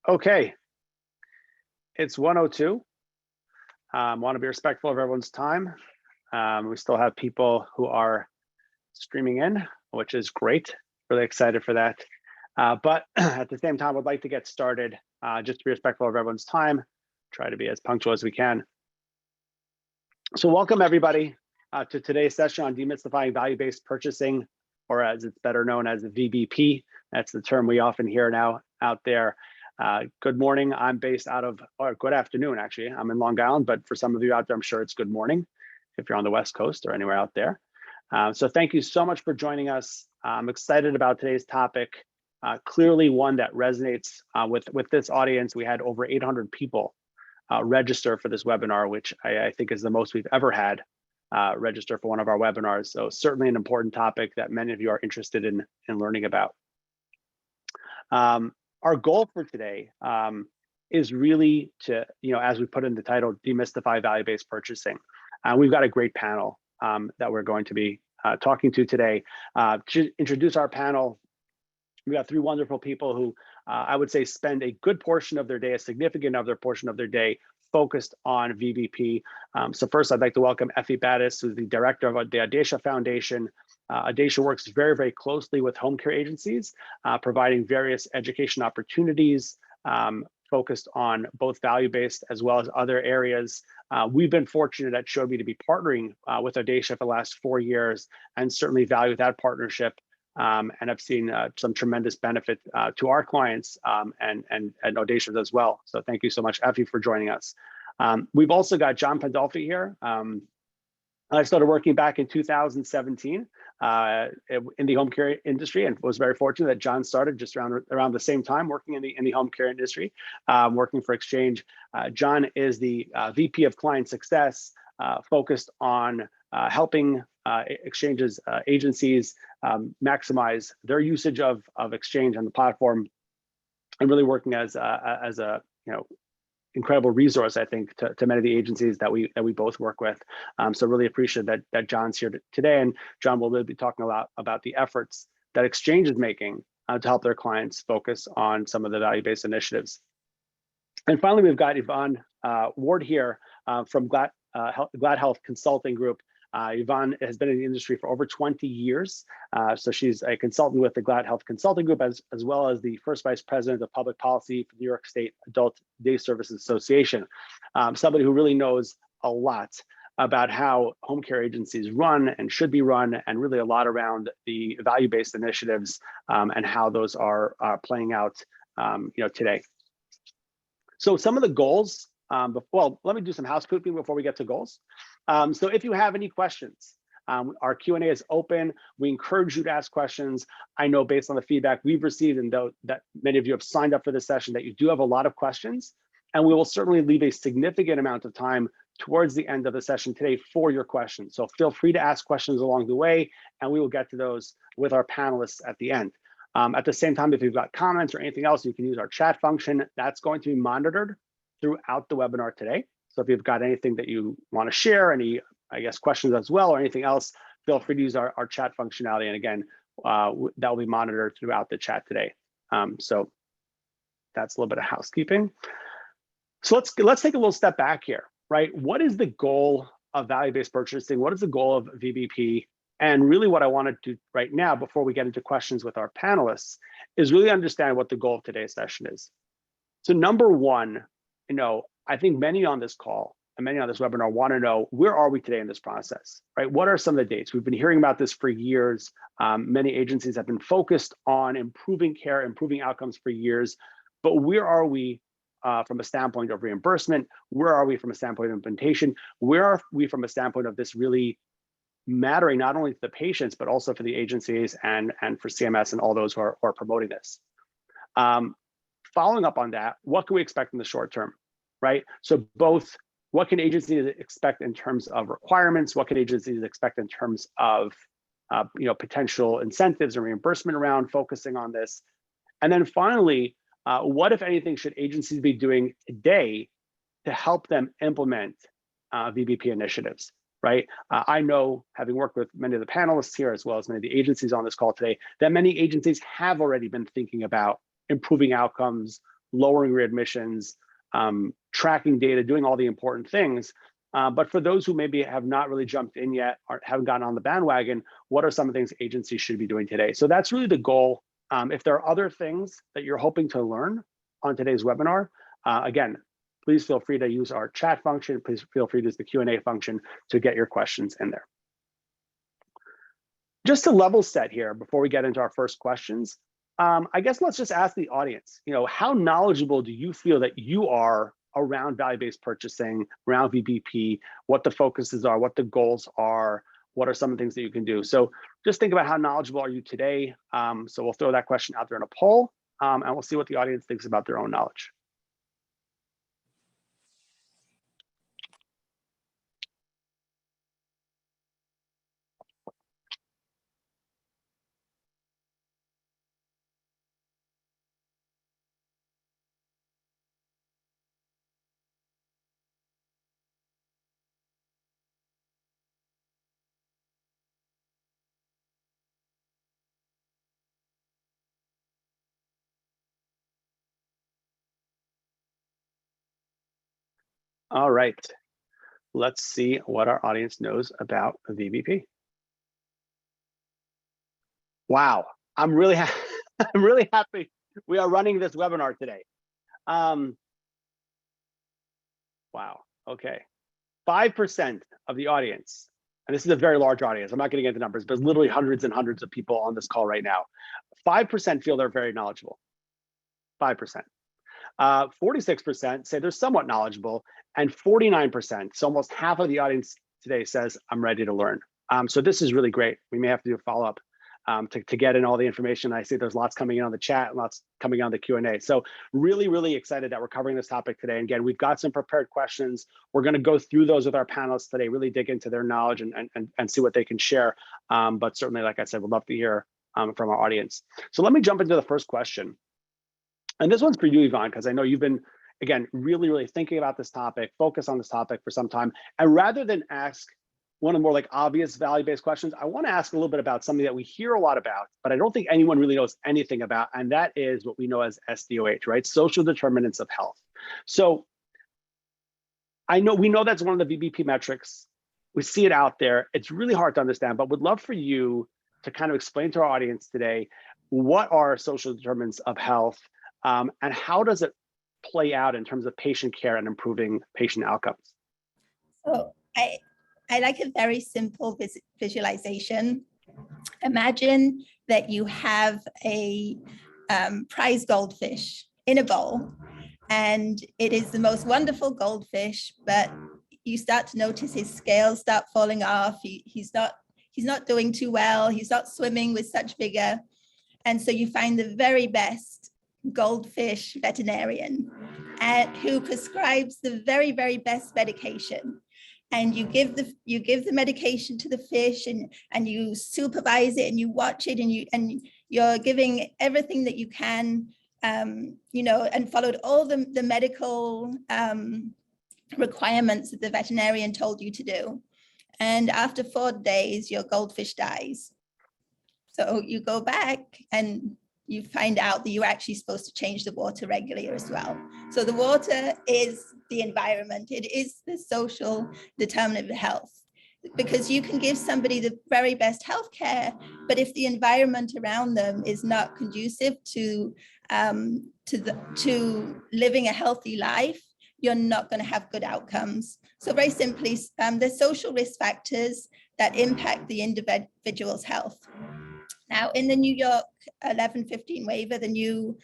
Okay, it's 1:02. Want to be respectful of everyone's time. We still have people who are streaming in, which is great. Really excited for that. But at the same time, I'd like to get started just to be respectful of everyone's time, try to be as punctual as we can. So welcome everybody to today's session on demystifying value-based purchasing, or as it's better known as VBP. That's the term we often hear now out there. Good morning. I'm based out of, or good afternoon, actually. I'm in Long Island, but for some of you out there, I'm sure it's good morning if you're on the West Coast or anywhere out there. So thank you so much for joining us. I'm excited about today's topic. Clearly one that resonates with this audience. We had over 800 people register for this webinar, which I think is the most we've ever had register for one of our webinars. So certainly an important topic that many of you are interested in learning about. Our goal for today is really to, as we put in the title, demystify value-based purchasing. We've got a great panel that we're going to be talking to today. To introduce our panel, we got three wonderful people who I would say spend a good portion of their day, a significant portion of their day focused on VBP. So first, I'd like to welcome Effie Battis, who's the director of the Audacia Foundation. Audacia works very, very closely with home care agencies, providing various education opportunities focused on both value-based as well as other areas. We've been fortunate at showd.me to be partnering with Audacia for the last 4 years and certainly value that partnership. And I've seen some tremendous benefit to our clients and Audacia's as well. So thank you so much, Effie, for joining us. We've also got John Pandolfi here. I started working back in 2017 in the home care industry, and was very fortunate that John started just around the same time working in the home care industry, working for Exchange. John is the VP of Client Success, focused on helping Exchange's agencies maximize their usage of Exchange and the platform, and really working as a incredible resource, I think, to many of the agencies that we both work with. So really appreciate that John's here today, and John will really be talking a lot about the efforts that Exchange is making to help their clients focus on some of the value-based initiatives. And finally, we've got Yvonne Ward here from Glad Health Consulting Group. Yvonne has been in the industry for over 20 years. So she's a consultant with the Glad Health Consulting Group, as well as the first vice president of public policy for the New York State Adult Day Services Association. Somebody who really knows a lot about how home care agencies run and should be run, and really a lot around the value-based initiatives and how those are playing out today. So some of the goals, well, let me do some housekeeping before we get to goals. So if you have any questions, our Q&A is open. We encourage you to ask questions. I know based on the feedback we've received, and that many of you have signed up for this session, that you do have a lot of questions, and we will certainly leave a significant amount of time towards the end of the session today for your questions. So feel free to ask questions along the way, and we will get to those with our panelists at the end. At the same time, if you've got comments or anything else, you can use our chat function. That's going to be monitored throughout the webinar today. So if you've got anything that you want to share, any, questions as well, or anything else, feel free to use our chat functionality. And again, that will be monitored throughout the chat today. So that's a little bit of housekeeping. So let's take a little step back here, right? What is the goal of value-based purchasing? What is the goal of VBP? And really what I want to do right now, before we get into questions with our panelists, is really understand what the goal of today's session is. So number one, I think many on this call and many on this webinar want to know, where are we today in this process, right? What are some of the dates? We've been hearing about this for years. Many agencies have been focused on improving care, improving outcomes for years, but where are we from a standpoint of reimbursement? Where are we from a standpoint of implementation? Where are we from a standpoint of this really mattering not only to the patients, but also for the agencies and for CMS and all those who are promoting this? Following up on that, what can we expect in the short term, right? So both, what can agencies expect in terms of requirements? What can agencies expect in terms of potential incentives and reimbursement around focusing on this? And then finally, what, if anything, should agencies be doing today to help them implement VBP initiatives, right? I know, having worked with many of the panelists here, as well as many of the agencies on this call today, that many agencies have already been thinking about improving outcomes, lowering readmissions, tracking data, doing all the important things. But for those who maybe have not really jumped in yet or haven't gotten on the bandwagon, what are some of the things agencies should be doing today? So that's really the goal. If there are other things that you're hoping to learn on today's webinar, again, please feel free to use our chat function. Please feel free to use the Q&A function to get your questions in there. Just to level set here before we get into our first questions, I guess let's just ask the audience, how knowledgeable do you feel that you are around value-based purchasing, around VBP, what the focuses are, what the goals are, what are some of the things that you can do? So just think about how knowledgeable are you today. So we'll throw that question out there in a poll, and we'll see what the audience thinks about their own knowledge. All right, let's see what our audience knows about VBP. Wow, I'm really happy we are running this webinar today. Wow, okay. 5% of the audience, and this is a very large audience, I'm not getting into numbers, but literally hundreds and hundreds of people on this call right now. 5% feel they're very knowledgeable, 5%. 46% say they're somewhat knowledgeable, and 49%, so almost half of the audience today says, I'm ready to learn. So this is really great. We may have to do a follow-up to get in all the information. I see there's lots coming in on the chat, lots coming on the Q&A. So really, really excited that we're covering this topic today. And again, we've got some prepared questions. We're going to go through those with our panelists today, really dig into their knowledge and see what they can share. But certainly, like I said, we'd love to hear from our audience. So let me jump into the first question. And this one's for you, Yvonne, because I know you've been, again, really, really thinking about this topic, focus on this topic for some time. And rather than ask one of the more like obvious value-based questions, I want to ask a little bit about something that we hear a lot about, but I don't think anyone really knows anything about, and that is what we know as SDOH, right? Social determinants of health. So we know that's one of the VBP metrics. We see it out there. It's really hard to understand, but would love for you to kind of explain to our audience today, what are social determinants of health, and how does it play out in terms of patient care and improving patient outcomes? So I like a very simple visualization. Imagine that you have a prize goldfish in a bowl, and it is the most wonderful goldfish, but you start to notice his scales start falling off. He's not doing too well. He's not swimming with such vigor. And so you find the very best goldfish veterinarian who prescribes the very, very best medication. And you give the medication to the fish, and you supervise it, and you watch it, and you're giving everything that you can, and followed all the medical requirements that the veterinarian told you to do. And after 4 days, your goldfish dies. So you go back and you find out that you're actually supposed to change the water regularly as well. So the water is the environment. It is the social determinant of health, because you can give somebody the very best healthcare, but if the environment around them is not conducive to living a healthy life, you're not going to have good outcomes. So very simply, there's social risk factors that impact the individual's health. Now, in the New York 1115 waiver, the new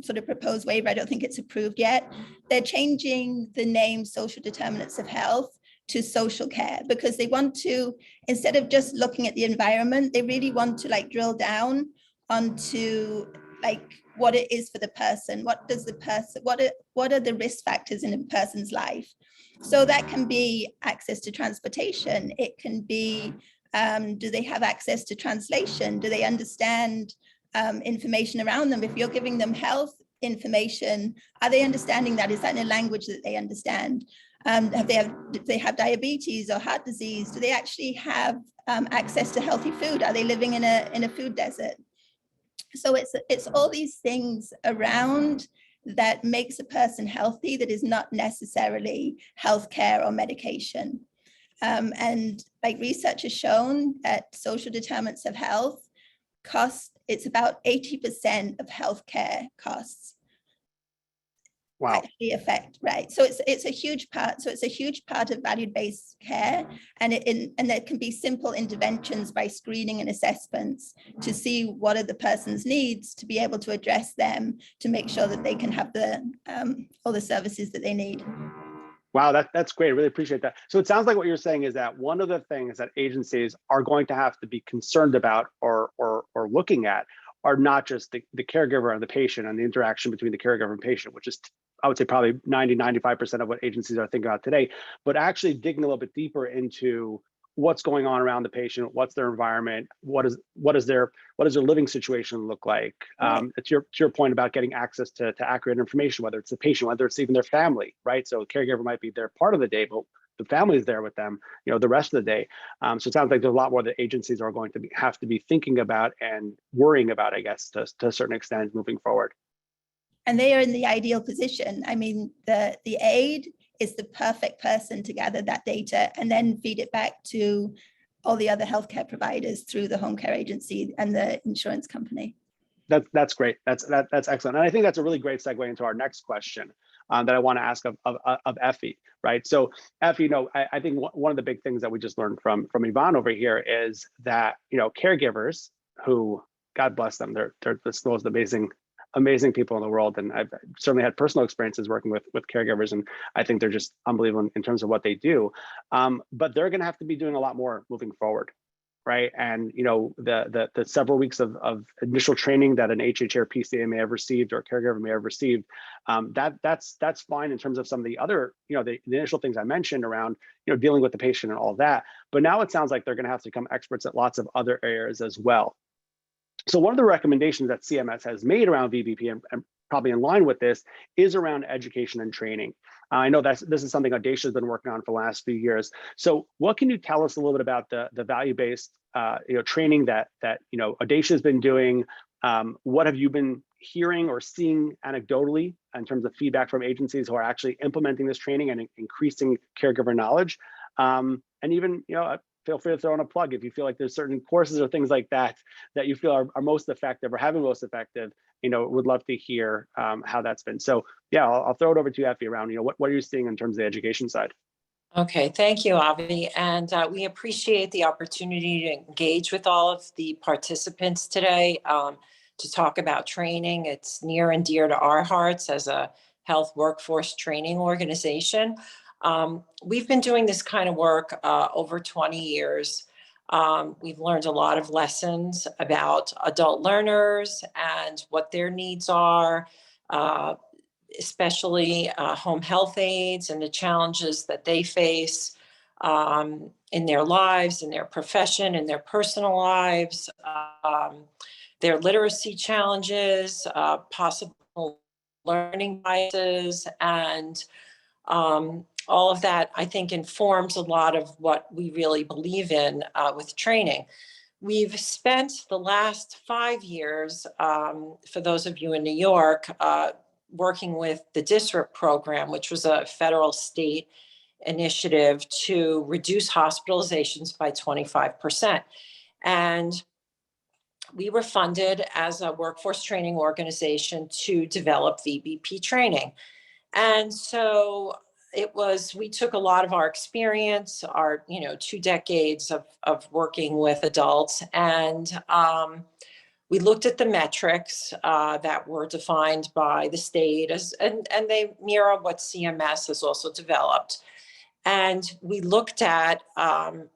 sort of proposed waiver, I don't think it's approved yet, they're changing the name social determinants of health to social care, because they want to, instead of just looking at the environment, they really want to like drill down onto like what it is for the person. What are the risk factors in a person's life? So that can be access to transportation. It can be, do they have access to translation? Do they understand information around them? If you're giving them health information, are they understanding that? Is that in a language that they understand? Do they have diabetes or heart disease? Do they actually have access to healthy food? Are they living in a food desert? So it's all these things around that makes a person healthy that is not necessarily healthcare or medication. And like research has shown that social determinants of health it's about 80% of healthcare costs. Wow. Actually affect, right? So it's a huge part. So it's a huge part of value-based care, and there can be simple interventions by screening and assessments to see what are the person's needs, to be able to address them, to make sure that they can have the all the services that they need. Wow, that's great. I really appreciate that. So it sounds like what you're saying is that one of the things that agencies are going to have to be concerned about or looking at are not just the caregiver and the patient and the interaction between the caregiver and patient, which is, I would say, probably 95% of what agencies are thinking about today, but actually digging a little bit deeper into what's going on around the patient, what's their environment, what is their living situation look like. Right. To your point about getting access to accurate information, whether it's the patient, whether it's even their family, right? So a caregiver might be there part of the day, but the family is there with them, the rest of the day. So it sounds like there's a lot more that agencies are going to have to be thinking about and worrying about, I guess, to a certain extent moving forward. And they are in the ideal position. I mean, the aide is the perfect person to gather that data and then feed it back to all the other healthcare providers through the home care agency and the insurance company. That's great. That's excellent. And I think that's a really great segue into our next question that I want to ask of Effie, right? So Effie, I think one of the big things that we just learned from Yvonne over here is that, caregivers who, God bless them, they're the most amazing people in the world. And I've certainly had personal experiences working with caregivers, and I think they're just unbelievable in terms of what they do. But they're going to have to be doing a lot more moving forward, right? And the several weeks of initial training that an HHA or PCA may have received or a caregiver may have received, that's fine in terms of some of the other, the initial things I mentioned around, dealing with the patient and all of that. But now it sounds like they're going to have to become experts at lots of other areas as well. So one of the recommendations that CMS has made around VBP, and probably in line with this, is around education and training. I know this is something Audacia has been working on for the last few years. So what can you tell us a little bit about the value-based training that Audacia has been doing? What have you been hearing or seeing anecdotally in terms of feedback from agencies who are actually implementing this training and increasing caregiver knowledge? And even, feel free to throw in a plug if you feel like there's certain courses or things like that you feel are most effective or have been most effective. Would love to hear how that's been. So yeah, I'll throw it over to you, Effie, around, what are you seeing in terms of the education side? Okay, thank you, Avi. And we appreciate the opportunity to engage with all of the participants today to talk about training. It's near and dear to our hearts as a health workforce training organization. We've been doing this kind of work over 20 years. We've learned a lot of lessons about adult learners and what their needs are, especially home health aides and the challenges that they face in their lives, in their profession, in their personal lives, their literacy challenges, possible learning biases, and all of that, I think, informs a lot of what we really believe in with training. We've spent the last 5 years, for those of you in New York, working with the DISRIP program, which was a federal state initiative to reduce hospitalizations by 25%. And we were funded as a workforce training organization to develop VBP training. And so we took a lot of our experience, our 2 decades of working with adults, and we looked at the metrics that were defined by the state and they mirror what CMS has also developed. And we looked at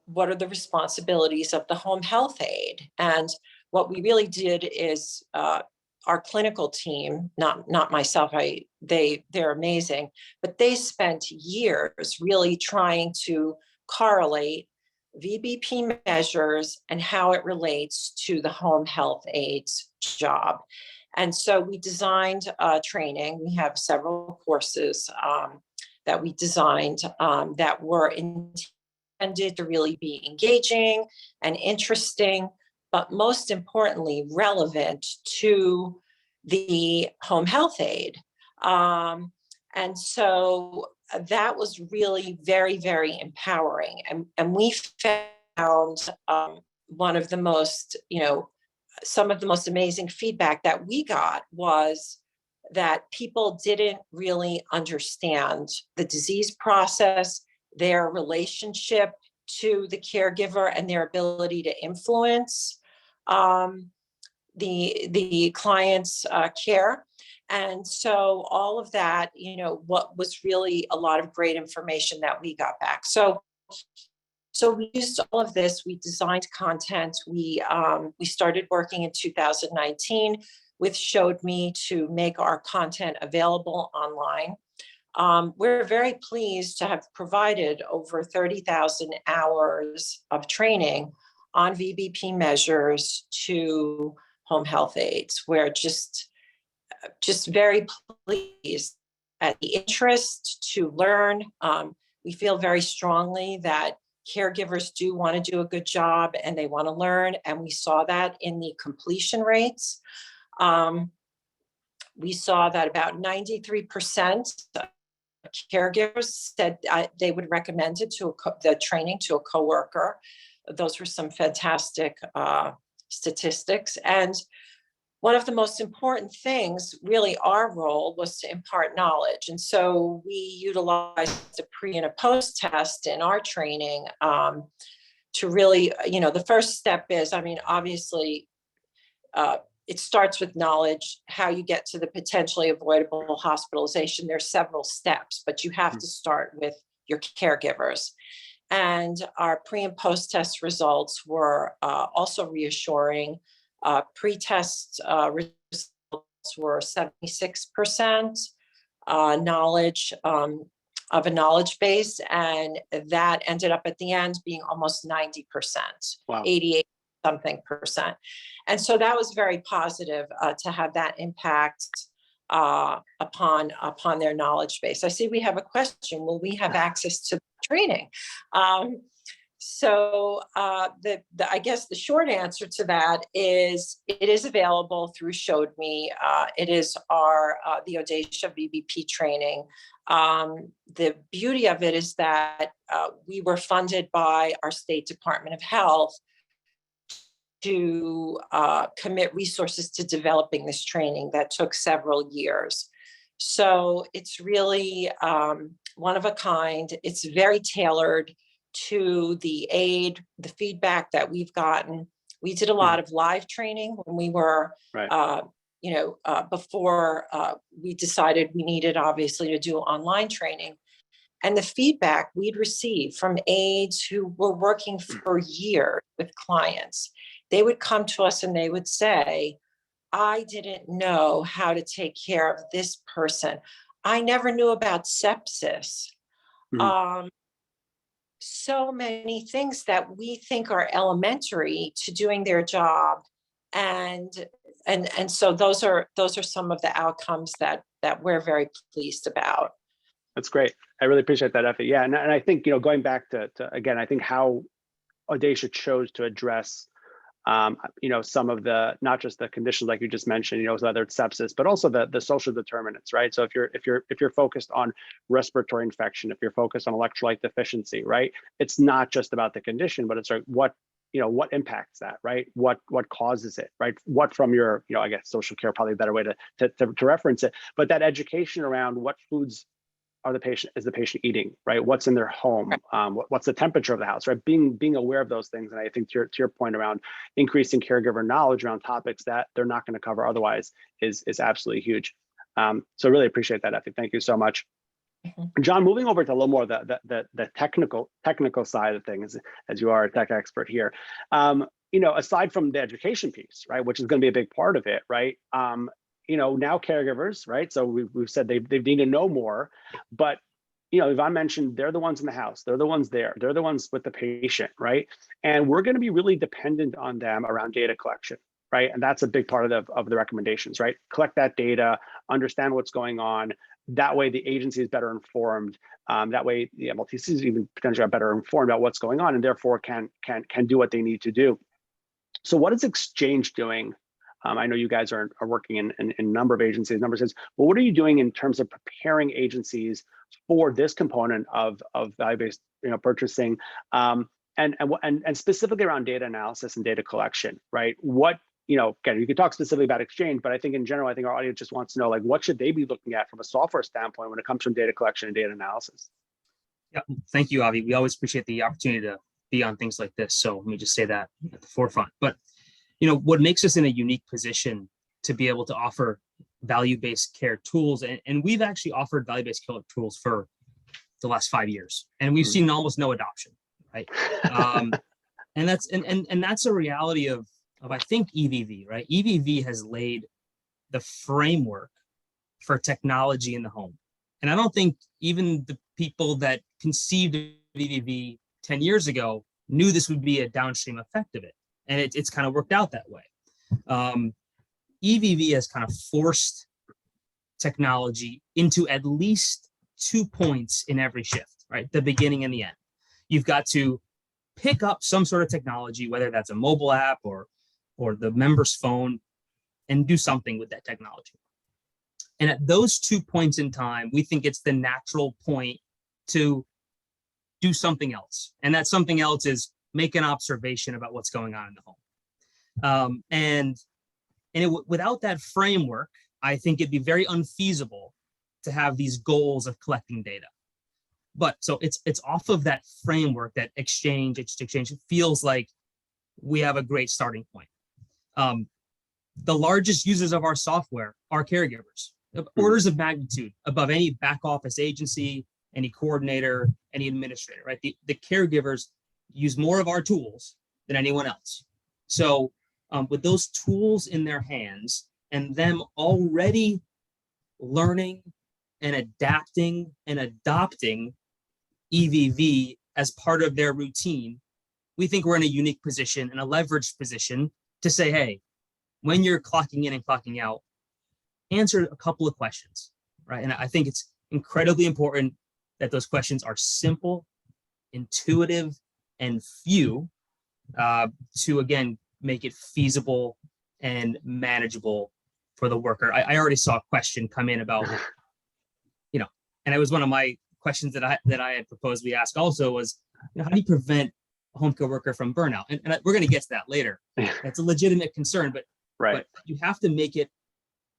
what are the responsibilities of the home health aide. And what we really did is our clinical team, not myself, they're amazing, but they spent years really trying to correlate VBP measures and how it relates to the home health aide's job. And so we designed training. We have several courses that we designed that were intended to really be engaging and interesting, but most importantly, relevant to the home health aide. And so that was really very, very empowering. And we found one of the most, some of the most amazing feedback that we got was that people didn't really understand the disease process, their relationship to the caregiver, and their ability to influence the client's care. And so all of that, what was really a lot of great information that we got back. So we used all of this. We designed content. We started working in 2019 with showd.me to make our content available online. We're very pleased to have provided over 30,000 hours of training on VBP measures to home health aides. We're just very pleased at the interest to learn. We feel very strongly that caregivers do want to do a good job and they want to learn. And we saw that in the completion rates. We saw that about 93% of caregivers said they would recommend it to the training to a coworker. Those were some fantastic statistics. And one of the most important things, really our role, was to impart knowledge. And so we utilized a pre and a post test in our training to really, the first step is, obviously, it starts with knowledge, how you get to the potentially avoidable hospitalization. There's several steps, but you have to start with your caregivers. And our pre and post test results were also reassuring. Pre-test results were 76% knowledge of a knowledge base, and that ended up at the end being almost 90%, wow. 88 something percent. And so that was very positive to have that impact upon their knowledge base. I see we have a question. Will we have access to training? So I guess the short answer to that is it is available through showd.me. It is our the Audacia VBP training. The beauty of it is that we were funded by our state Department of Health to commit resources to developing this training that took several years. So it's really one of a kind. It's very tailored to the aid, the feedback that we've gotten. We did a lot of live training when we were, before we decided we needed obviously to do online training. And the feedback we'd received from aides who were working for years with clients, they would come to us and they would say, I didn't know how to take care of this person. I never knew about sepsis. So many things that we think are elementary to doing their job. And so those are some of the outcomes that we're very pleased about. That's great. I really appreciate that, Effie. Yeah, and I think, going back to again, I think how Audacia chose to address some of the, not just the conditions like you just mentioned, whether it's sepsis, but also the social determinants, right? So if you're focused on respiratory infection, if you're focused on electrolyte deficiency, right? It's not just about the condition, but it's like what impacts that, right? What causes it, right? What from your, I guess social care, probably a better way to reference it, but that education around what foods is the patient eating, right? What's in their home? What's the temperature of the house, right? Being aware of those things. And I think to your point around increasing caregiver knowledge around topics that they're not going to cover otherwise is absolutely huge. So really appreciate that, Effie. Thank you so much. John, moving over to a little more the technical side of things, as you are a tech expert here. Aside from the education piece, right, which is going to be a big part of it, right? Now caregivers, right? So we've said they need to know more, but Yvonne mentioned they're the ones in the house, they're the ones there, they're the ones with the patient, right? And we're going to be really dependent on them around data collection, right? And that's a big part of the recommendations, right? Collect that data, understand what's going on. That way the agency is better informed. That way the MLTCs even potentially are better informed about what's going on and therefore can do what they need to do. So what is Exchange doing I know you guys are working in a number of agencies, number of cities, but what are you doing in terms of preparing agencies for this component of value-based purchasing, and specifically around data analysis and data collection, right? What, again, you could talk specifically about Exchange, but I think in general, I think our audience just wants to know, like, what should they be looking at from a software standpoint when it comes from data collection and data analysis? Yeah, thank you, Avi. We always appreciate the opportunity to be on things like this. So let me just say that at the forefront. But what makes us in a unique position to be able to offer value-based care tools, and we've actually offered value-based care tools for the last 5 years, and we've seen almost no adoption, right? And that's a reality of I think EVV, right? EVV has laid the framework for technology in the home. And I don't think even the people that conceived of EVV 10 years ago knew this would be a downstream effect of it. And it's kind of worked out that way. EVV has kind of forced technology into at least 2 points in every shift, right? The beginning and the end. You've got to pick up some sort of technology, whether that's a mobile app or the member's phone, and do something with that technology. And at those 2 points in time, we think it's the natural point to do something else. And that something else is make an observation about what's going on in the home. Without that framework, I think it'd be very unfeasible to have these goals of collecting data. But so it's off of that framework, that exchange. It feels like we have a great starting point. The largest users of our software are caregivers, orders of magnitude above any back office agency, any coordinator, any administrator, right? The caregivers use more of our tools than anyone else. So with those tools in their hands and them already learning and adapting and adopting EVV as part of their routine, we think we're in a unique position and a leveraged position to say, hey, when you're clocking in and clocking out, answer a couple of questions, right? And I think it's incredibly important that those questions are simple, intuitive, and few to, again, make it feasible and manageable for the worker. I already saw a question come in about, and it was one of my questions that I had proposed we ask also was, how do you prevent a home care worker from burnout? And we're going to get to that later. That's a legitimate concern, but you have to make it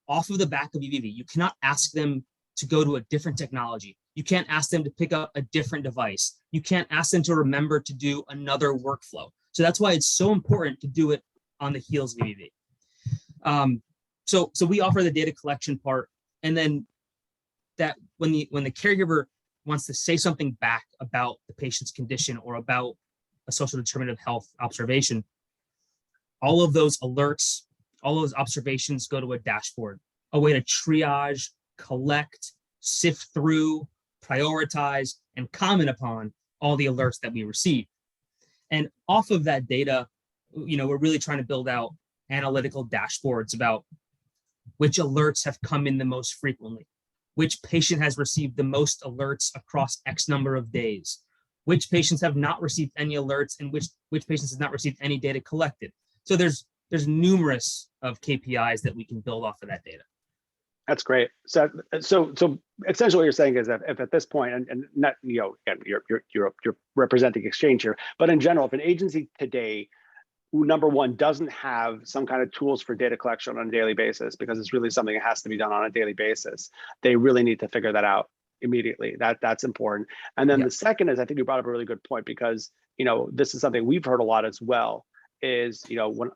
off of the back of EVV. You cannot ask them to go to a different technology. You can't ask them to pick up a different device. You can't ask them to remember to do another workflow. So that's why it's so important to do it on the heels of EVV. So we offer the data collection part, and then that when the caregiver wants to say something back about the patient's condition or about a social determinant of health observation, all of those alerts, all those observations go to a dashboard, a way to triage, collect, sift through, prioritize, and comment upon all the alerts that we receive. And off of that data, we're really trying to build out analytical dashboards about which alerts have come in the most frequently, which patient has received the most alerts across X number of days, which patients have not received any alerts, and which patients have not received any data collected. So there's numerous of KPIs that we can build off of that data. That's great. So essentially what you're saying is that if at this point, and not, again, you're representing Exchange here, but in general, if an agency today, number one, doesn't have some kind of tools for data collection on a daily basis, because it's really something that has to be done on a daily basis, they really need to figure that out immediately. That's important. And then the second is, I think you brought up a really good point, because this is something we've heard a lot as well, is when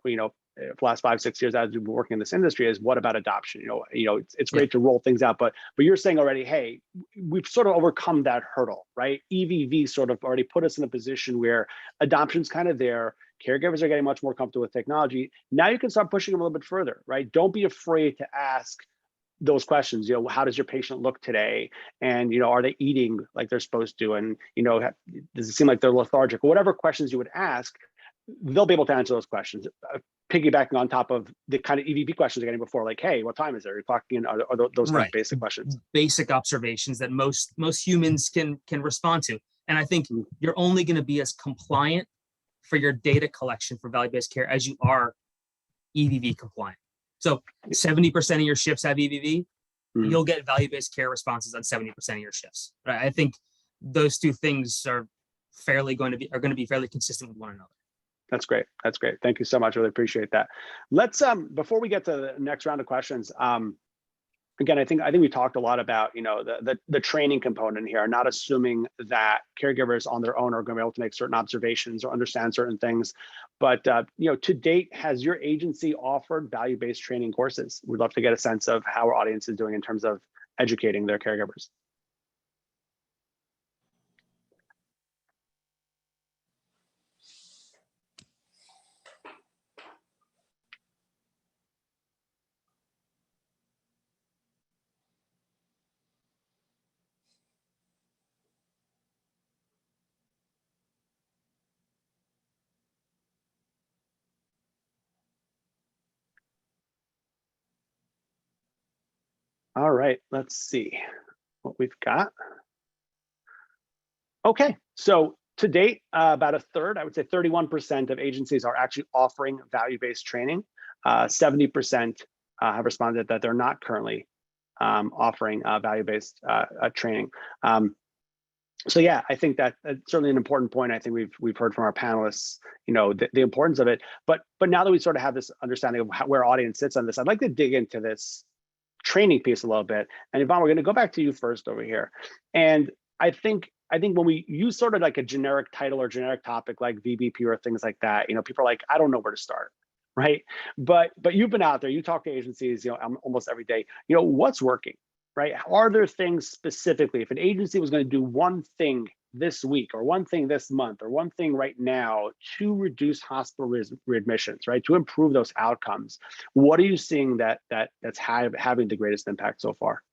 for the last 5-6 years as we've been working in this industry, is what about adoption? It's great to roll things out, but you're saying already, hey, we've sort of overcome that hurdle, right? EVV sort of already put us in a position where adoption's kind of there. Caregivers are getting much more comfortable with technology. Now you can start pushing them a little bit further, right? Don't be afraid to ask those questions. How does your patient look today? And are they eating like they're supposed to? And does it seem like they're lethargic? Or whatever questions you would ask, they'll be able to answer those questions. Piggybacking on top of the kind of EVP questions you're getting before, like, hey, what time is it? Are you clocking in? Are those kind of basic questions? Basic observations that most humans can respond to. And I think you're only going to be as compliant for your data collection for value-based care as you are EVV compliant. So 70% of your shifts have VBP, Mhm. you'll get value-based care responses on 70% of your shifts. Right? I think those two things are going to be fairly consistent with one another. That's great. That's great. Thank you so much. Really appreciate that. Let's before we get to the next round of questions, again, I think we talked a lot about, you know, the training component here, not assuming that caregivers on their own are going to be able to make certain observations or understand certain things. But you know, to date, has your agency offered value-based training courses? We'd love to get a sense of how our audience is doing in terms of educating their caregivers. All right, let's see what we've got. Okay, so to date, about a third, I would say 31% of agencies are actually offering value-based training. 70% have responded that they're not currently offering value-based training. So yeah, I think that's certainly an important point. I think we've heard from our panelists, you know, the importance of it. But now that we sort of have this understanding of where our audience sits on this, I'd like to dig into this training piece a little bit. And Yvonne, we're going to go back to you first over here. And I think when we use sort of like a generic title or generic topic like VBP or things like that, you know, people are like, I don't know where to start, right? But you've been out there, you talk to agencies, you know, almost every day. You know, what's working, right? Are there things specifically, if an agency was going to do one thing this week or one thing this month or one thing right now to reduce hospital readmissions, right, to improve those outcomes, what are you seeing that's having the greatest impact so far?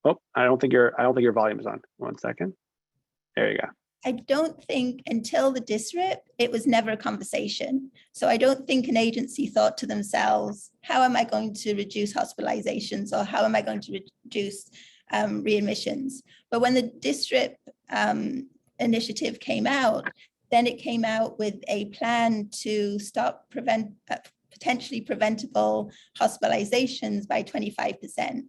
Oh, I don't think your volume is on. 1 second. There you go. I don't think until the disrupt, it was never a conversation. So I don't think an agency thought to themselves, how am I going to reduce hospitalizations or how am I going to reduce readmissions? But when the disrupt initiative came out, then it came out with a plan to stop potentially preventable hospitalizations by 25%.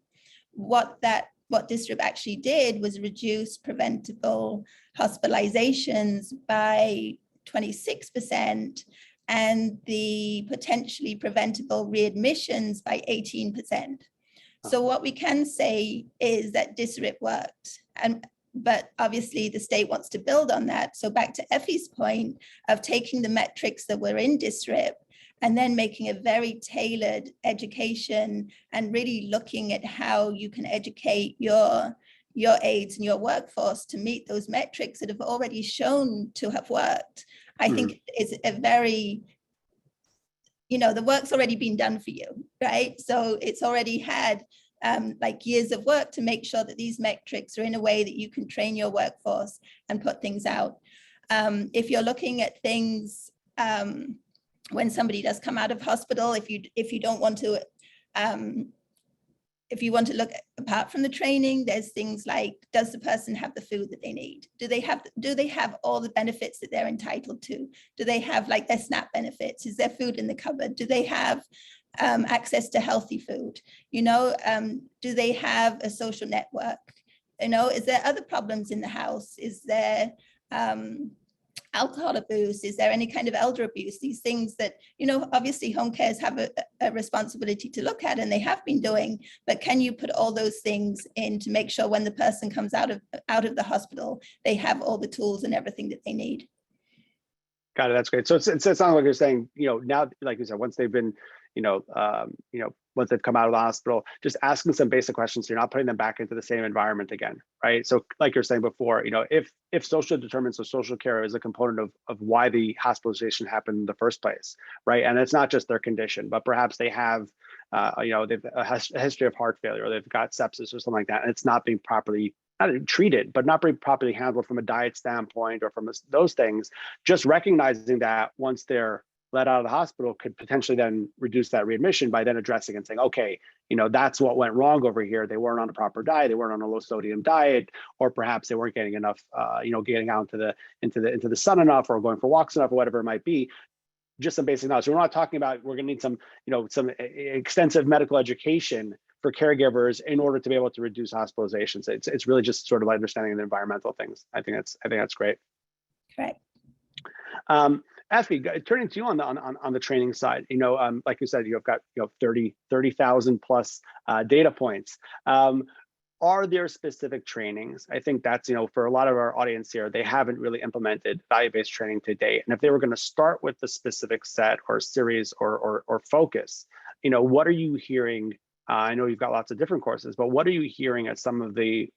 What disrupt actually did was reduce preventable hospitalizations by 26% and the potentially preventable readmissions by 18%. So what we can say is that disrupt worked, but obviously the state wants to build on that. So back to Effie's point of taking the metrics that were in disrupt and then making a very tailored education and really looking at how you can educate your aides and your workforce to meet those metrics that have already shown to have worked. I think it's a very, you know, the work's already been done for you, right? So it's already had like years of work to make sure that these metrics are in a way that you can train your workforce and put things out. If you're looking at things, when somebody does come out of hospital, if you don't want to, if you want to look apart from the training, there's things like, does the person have the food that they need? Do they have all the benefits that they're entitled to? Do they have like their SNAP benefits? Is there food in the cupboard? Do they have access to healthy food? You know, do they have a social network? You know, is there other problems in the house? Is there alcohol abuse? Is there any kind of elder abuse? These things that, you know, obviously home cares have a responsibility to look at, and they have been doing, but can you put all those things in to make sure when the person comes out of the hospital, they have all the tools and everything that they need? Got it. That's great. So it sounds like you're saying, you know, now, like you said, once they've been, once they've come out of the hospital, just asking some basic questions. So you're not putting them back into the same environment again, right? So like you're saying before, you know, if social determinants of social care is a component of why the hospitalization happened in the first place, right? And it's not just their condition, but perhaps they have, they've a history of heart failure, or they've got sepsis or something like that, and it's not being properly not treated, but not being properly handled from a diet standpoint or from those things. Just recognizing that once they're let out of the hospital could potentially then reduce that readmission by then addressing and saying, okay, you know, that's what went wrong over here. They weren't on a proper diet. They weren't on a low sodium diet, or perhaps they weren't getting enough, getting out into the sun enough, or going for walks enough, or whatever it might be. just some basic knowledge. So we're not talking about we're going to need some, some extensive medical education for caregivers in order to be able to reduce hospitalizations. It's really just sort of understanding the environmental things. I think that's great. Correct. Effie, turning to you on the training side, like you said, you've got 30,000 plus data points. Are there specific trainings? I think that's, for a lot of our audience here, they haven't really implemented value-based training to date. And if they were going to start with the specific set or series or focus, what are you hearing? I know you've got lots of different courses, but what are you hearing as some of the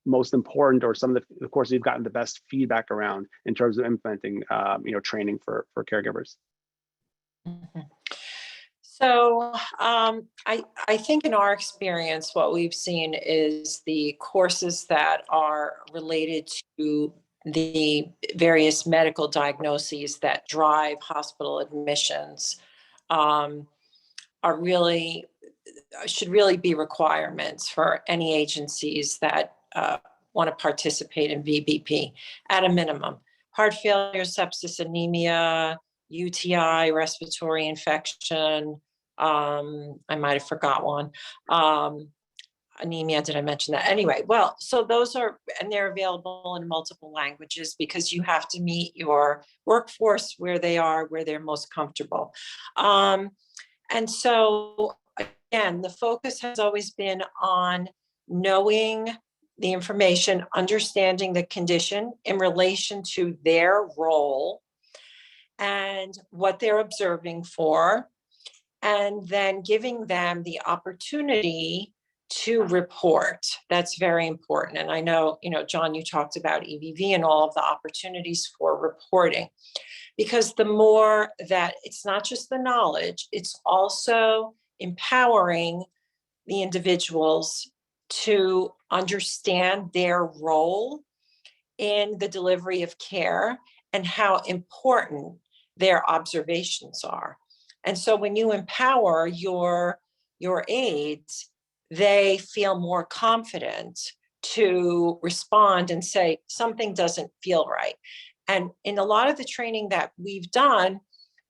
most important, or some of the courses you've gotten the best feedback around in terms of implementing, training for caregivers? Mm-hmm. So I think in our experience, what we've seen is the courses that are related to the various medical diagnoses that drive hospital admissions should really be requirements for any agencies that want to participate in VBP at a minimum. Heart failure, sepsis, anemia, UTI, respiratory infection. I might have forgot one. Anemia, did I mention that? Anyway, well, so those are, and they're available in multiple languages because you have to meet your workforce where they are, where they're most comfortable. And so, again, the focus has always been on knowing the information, understanding the condition in relation to their role and what they're observing for, and then giving them the opportunity to report. That's very important. And I know, John, you talked about EVV and all of the opportunities for reporting, because the more that it's not just the knowledge, it's also empowering the individuals to understand their role in the delivery of care and how important their observations are. And so when you empower your aides, they feel more confident to respond and say, something doesn't feel right. And in a lot of the training that we've done,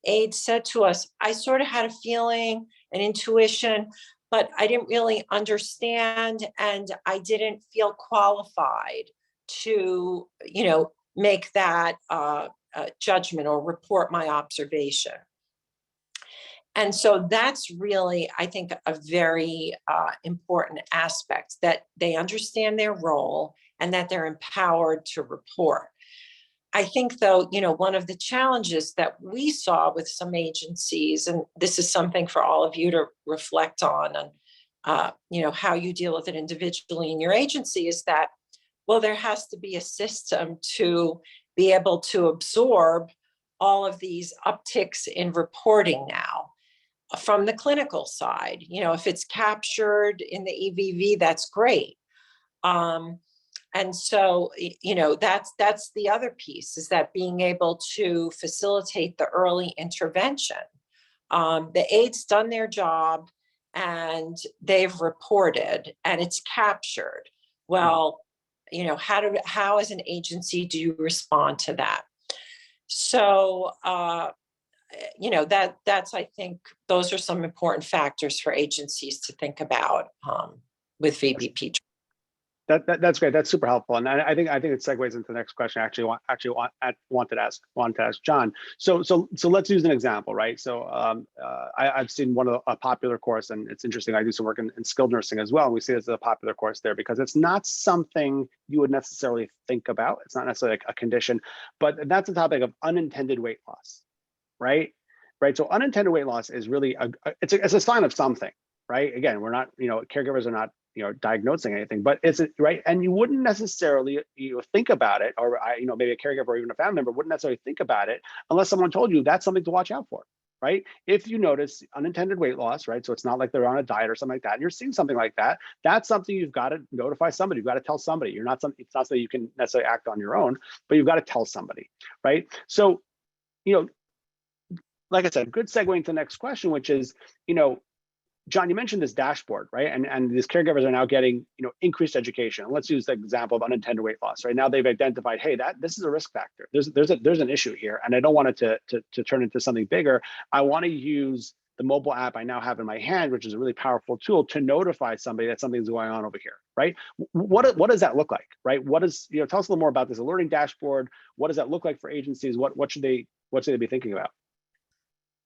aides said to us, I sort of had a feeling, an intuition, but I didn't really understand, and I didn't feel qualified to, make that judgment or report my observation. And so that's really, I think, a very important aspect, that they understand their role and that they're empowered to report. I think, though, one of the challenges that we saw with some agencies, and this is something for all of you to reflect on, and how you deal with it individually in your agency, is that, well, there has to be a system to be able to absorb all of these upticks in reporting now. From the clinical side, if it's captured in the EVV, that's great. And so, that's the other piece, is that being able to facilitate the early intervention. The aide's done their job and they've reported and it's captured. Well, how as an agency do you respond to that? So, that's, I think, those are some important factors for agencies to think about with VBP. That's great. That's super helpful, and I think it segues into the next question. I actually wanted to ask John. So let's use an example, right? So I've seen a popular course, and it's interesting. I do some work in skilled nursing as well, and we see it as a popular course there because it's not something you would necessarily think about. It's not necessarily a condition, but that's the topic of unintended weight loss, right? Right. So unintended weight loss is really it's a sign of something, right? Again, we're not, caregivers are not, diagnosing anything, but it's right. And you wouldn't necessarily, think about it, or maybe a caregiver or even a family member wouldn't necessarily think about it unless someone told you that's something to watch out for, right? If you notice unintended weight loss, right? So it's not like they're on a diet or something like that, and you're seeing something like that, that's something you've got to notify somebody. You've got to tell somebody. It's not something you can necessarily act on your own, but you've got to tell somebody, right? So, like I said, good segue into the next question, which is, John, you mentioned this dashboard, right? And these caregivers are now getting, increased education. Let's use the example of unintended weight loss. Right now, they've identified, hey, this is a risk factor. There's an issue here, and I don't want it to turn into something bigger. I want to use the mobile app I now have in my hand, which is a really powerful tool to notify somebody that something's going on over here, right? What does that look like, right? Tell us a little more about this alerting dashboard. What does that look like for agencies? What should they be thinking about?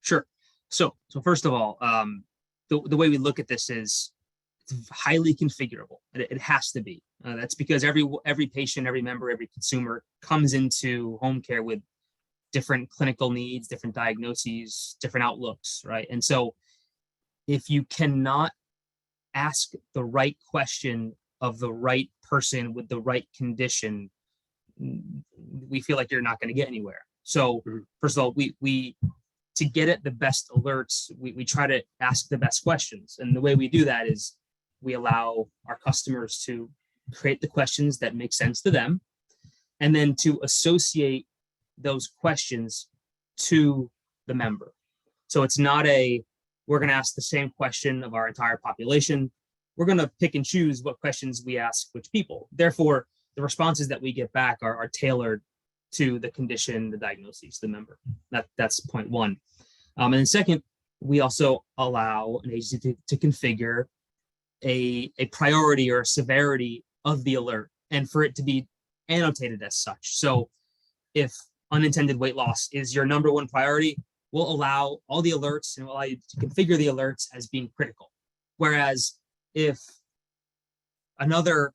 Sure. So first of all, the way we look at this is it's highly configurable. It has to be. That's because every patient, every member, every consumer comes into home care with different clinical needs, different diagnoses, different outlooks, right? And so if you cannot ask the right question of the right person with the right condition, we feel like you're not going to get anywhere. So first of all, we to get at the best alerts, we try to ask the best questions. And the way we do that is we allow our customers to create the questions that make sense to them, and then to associate those questions to the member. So it's not we're going to ask the same question of our entire population. We're going to pick and choose what questions we ask which people. Therefore, the responses that we get back are tailored to the condition, the diagnosis, the member. That's point one. And then second, we also allow an agency to configure a priority or a severity of the alert, and for it to be annotated as such. So if unintended weight loss is your number one priority, we'll allow all the alerts and we'll allow you to configure the alerts as being critical. Whereas if another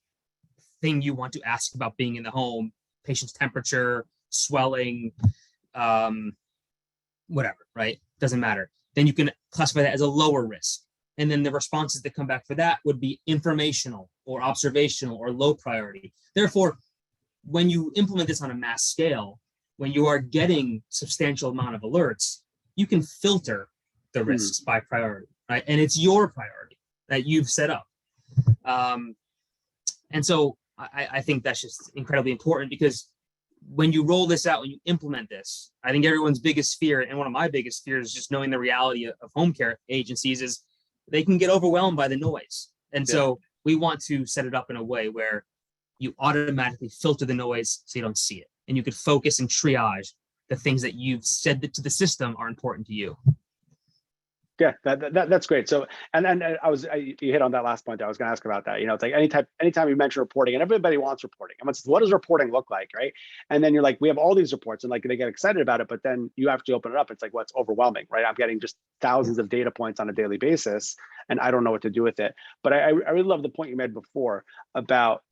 thing you want to ask about being in the home, patient's temperature, swelling, whatever, right? Doesn't matter. Then you can classify that as a lower risk. And then the responses that come back for that would be informational or observational or low priority. Therefore, when you implement this on a mass scale, when you are getting substantial amount of alerts, you can filter the risks by priority, right? And it's your priority that you've set up. And so I think that's just incredibly important, because when you roll this out, when you implement this, I think everyone's biggest fear, and one of my biggest fears, is just knowing the reality of home care agencies, is they can get overwhelmed by the noise. And so we want to set it up in a way where you automatically filter the noise so you don't see it. And you could focus and triage the things that you've said that to the system are important to you. Yeah, that's great. So, and you hit on that last point that I was going to ask about that. It's like anytime you mention reporting, and everybody wants reporting. And what does reporting look like, right? And then you're like, we have all these reports, and like they get excited about it, but then you have to open it up. It's like, what's overwhelming, right? I'm getting just thousands of data points on a daily basis, and I don't know what to do with it. But I really love the point you made before about,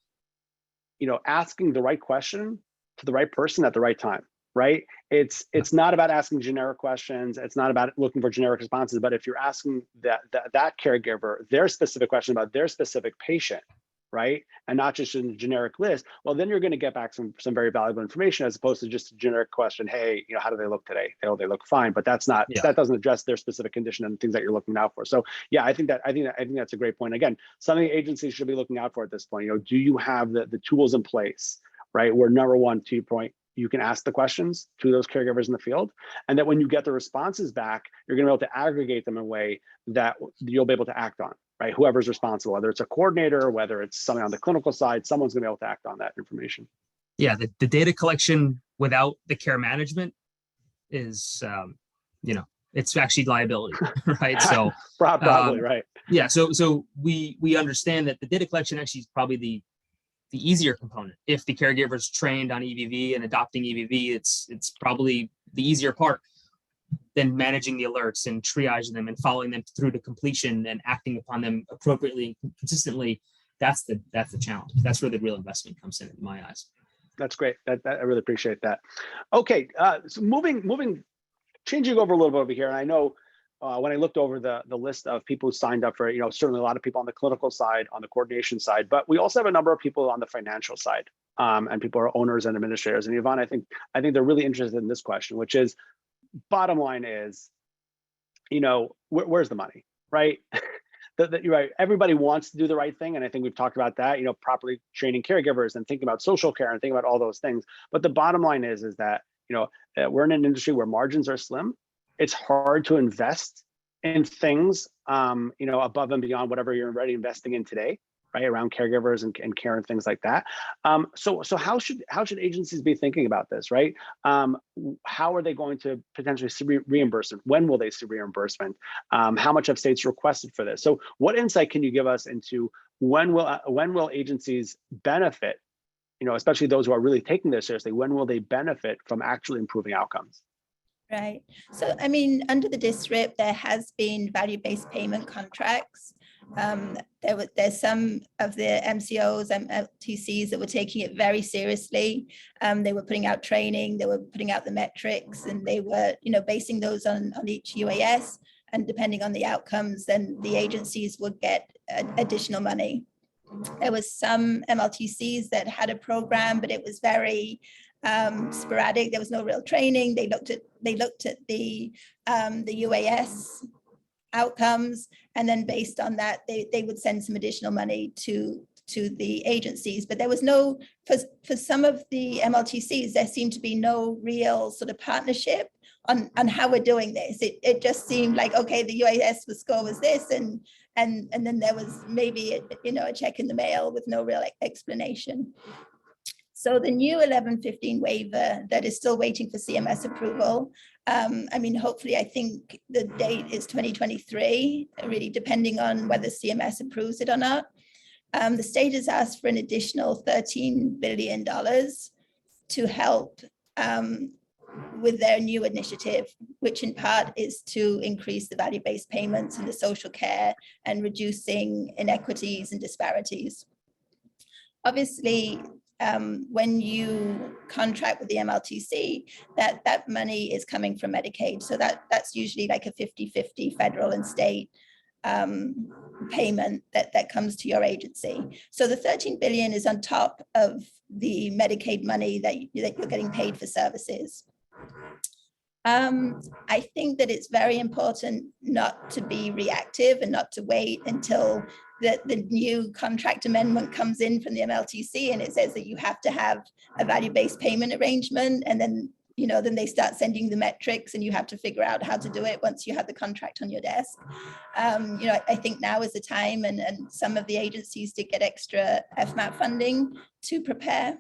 asking the right question to the right person at the right time. Right? It's not about asking generic questions. It's not about looking for generic responses. But if you're asking that caregiver their specific question about their specific patient, right, and not just a generic list, well, then you're going to get back some very valuable information, as opposed to just a generic question. Hey, how do they look today? They look fine, but that doesn't address their specific condition and things that you're looking out for. So yeah, I think that's a great point. Again, something agencies should be looking out for at this point. Do you have the tools in place, right? Where number one, to your point, you can ask the questions to those caregivers in the field, and that when you get the responses back, you're going to be able to aggregate them in a way that you'll be able to act on, right? Whoever's responsible, whether it's a coordinator, whether it's something on the clinical side, someone's going to be able to act on that information. Yeah, the data collection without the care management is, it's actually liability, right? So probably right. Yeah, so we understand that the data collection actually is probably the easier component. If the caregiver is trained on EVV and adopting EVV, it's probably the easier part than managing the alerts and triaging them and following them through to completion and acting upon them appropriately and consistently. That's the challenge. That's where the real investment comes in my eyes. That's great. I really appreciate that. Okay, so changing over a little bit over here, and I know when I looked over the list of people who signed up for it, certainly a lot of people on the clinical side, on the coordination side, but we also have a number of people on the financial side, and people are owners and administrators. And Yvonne, I think they're really interested in this question, which is, bottom line is, where's the money, right? You're right. Everybody wants to do the right thing, and I think we've talked about that. Properly training caregivers and thinking about social care and thinking about all those things. But the bottom line is that we're in an industry where margins are slim. It's hard to invest in things, above and beyond whatever you're already investing in today, right? Around caregivers and care and things like that. So how should agencies be thinking about this, right? How are they going to potentially see reimbursement? When will they see reimbursement? How much have states requested for this? So what insight can you give us into when will agencies benefit, especially those who are really taking this seriously, when will they benefit from actually improving outcomes? Right. So, I mean, under the DSRIP, there has been value-based payment contracts. There's some of the MCOs and LTCs that were taking it very seriously. They were putting out training, they were putting out the metrics, and they were, basing those on each UAS. And depending on the outcomes, then the agencies would get additional money. There was some MLTCs that had a program, but it was very sporadic. There was no real training. They looked at the UAS outcomes, and then based on that, they would send some additional money to the agencies. But there was no, for some of the MLTCs, there seemed to be no real sort of partnership on how we're doing this. It just seemed like, okay, the UAS score was this, and then there was maybe a check in the mail with no real explanation. So the new 1115 waiver that is still waiting for CMS approval. Hopefully, I think the date is 2023, really depending on whether CMS approves it or not. The state has asked for an additional $13 billion to help with their new initiative, which in part is to increase the value-based payments in the social care and reducing inequities and disparities. Obviously, when you contract with the MLTC, that money is coming from Medicaid. So that's usually like a 50-50 federal and state payment that comes to your agency. So the 13 billion is on top of the Medicaid money that you're getting paid for services. I think that it's very important not to be reactive and not to wait until the new contract amendment comes in from the MLTC and it says that you have to have a value-based payment arrangement, and then then they start sending the metrics and you have to figure out how to do it once you have the contract on your desk. I think now is the time, and some of the agencies did get extra FMAP funding to prepare.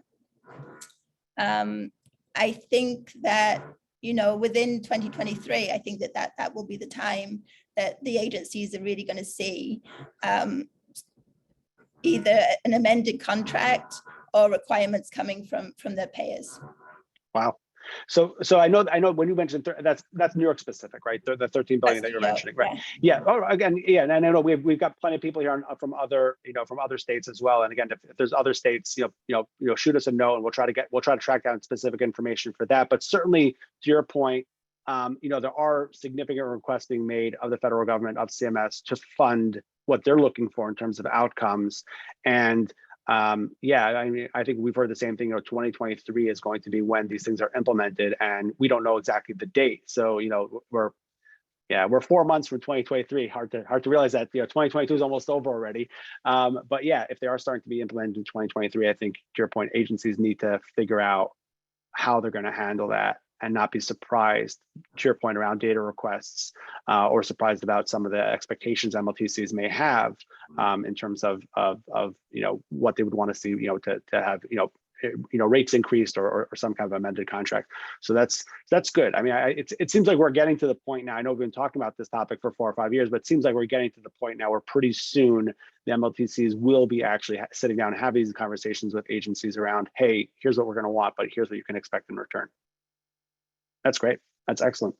I think that within 2023, I think that will be the time that the agencies are really going to see either an amended contract or requirements coming from their payers. Wow. So I know when you mentioned that's New York specific, right? The 13 billion that you're mentioning, right? Yeah. Oh, again, yeah. And I know we've got plenty of people here from other states as well. And again, if there's other states, shoot us a note and we'll try to track down specific information for that. But certainly to your point, there are significant requests being made of the federal government, of CMS, to fund what they're looking for in terms of outcomes. And I think we've heard the same thing. 2023 is going to be when these things are implemented, and we don't know exactly the date. So we're 4 months from 2023. Hard to realize that 2022 is almost over already. But yeah, if they are starting to be implemented in 2023, I think to your point, agencies need to figure out how they're going to handle that and not be surprised, to your point, around data requests, or surprised about some of the expectations MLTCs may have in terms of what they would want to see, to have rates increased or some kind of amended contract. So that's good. I mean, it seems like we're getting to the point now. I know we've been talking about this topic for 4 or 5 years, but it seems like we're getting to the point now where pretty soon the MLTCs will be actually sitting down and having these conversations with agencies around, hey, here's what we're going to want, but here's what you can expect in return. That's great. That's excellent.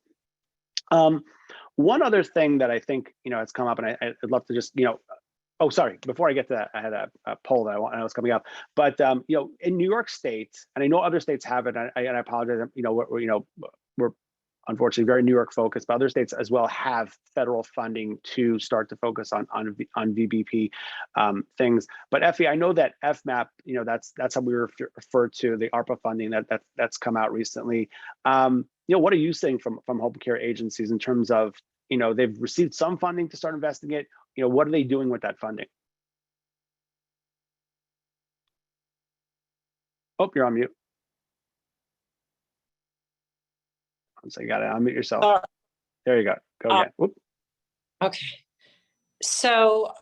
One other thing that I think has come up, and I'd love to just oh, sorry. Before I get to that, I had a poll that I know was coming up. But in New York State, and I know other states have it, and I apologize. We're unfortunately very New York focused, but other states as well have federal funding to start to focus on VBP things. But Effie, I know that FMAP, that's how we refer to the ARPA funding that's come out recently. What are you seeing from home care agencies in terms of they've received some funding to start investing it? What are they doing with that funding? Oh, you're on mute. So you got to unmute yourself. There you go. Go again. Whoop. Okay. So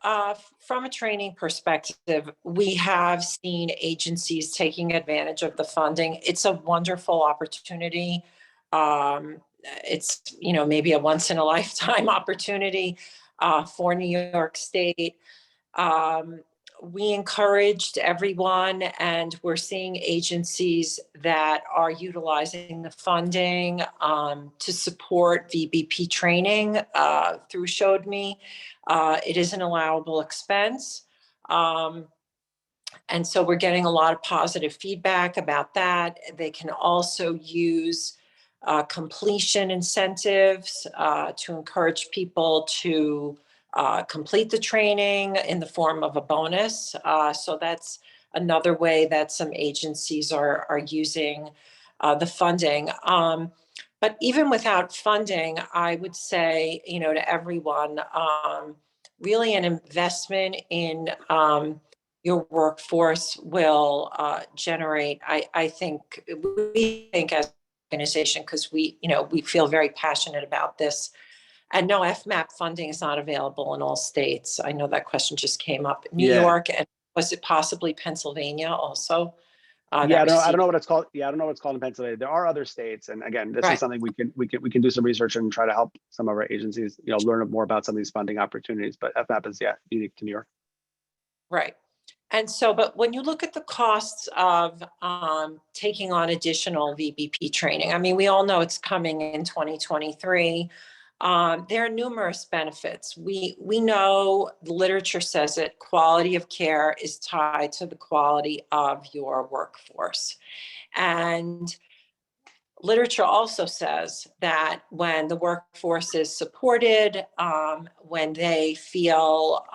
from a training perspective, we have seen agencies taking advantage of the funding. It's a wonderful opportunity. It's, maybe a once in a lifetime opportunity for New York State. We encouraged everyone, and we're seeing agencies that are utilizing the funding to support VBP training through showd.me. It is an allowable expense. And so we're getting a lot of positive feedback about that. They can also use completion incentives to encourage people to complete the training in the form of a bonus. So that's another way that some agencies are using the funding. But even without funding, I would say, to everyone, really an investment in your workforce will generate, I think, we think as an organization, because we feel very passionate about this. And no, FMAP funding is not available in all states. I know that question just came up. New York, and was it possibly Pennsylvania also? Yeah, I don't know what it's called. Yeah, I don't know what it's called in Pennsylvania. There are other states, and again, this is something we can do some research and try to help some of our agencies, learn more about some of these funding opportunities. But FMAP is unique to New York. Right. And so, but when you look at the costs of taking on additional VBP training, I mean, we all know it's coming in 2023. There are numerous benefits. We know the literature says it, quality of care is tied to the quality of your workforce. And literature also says that when the workforce is supported, when they feel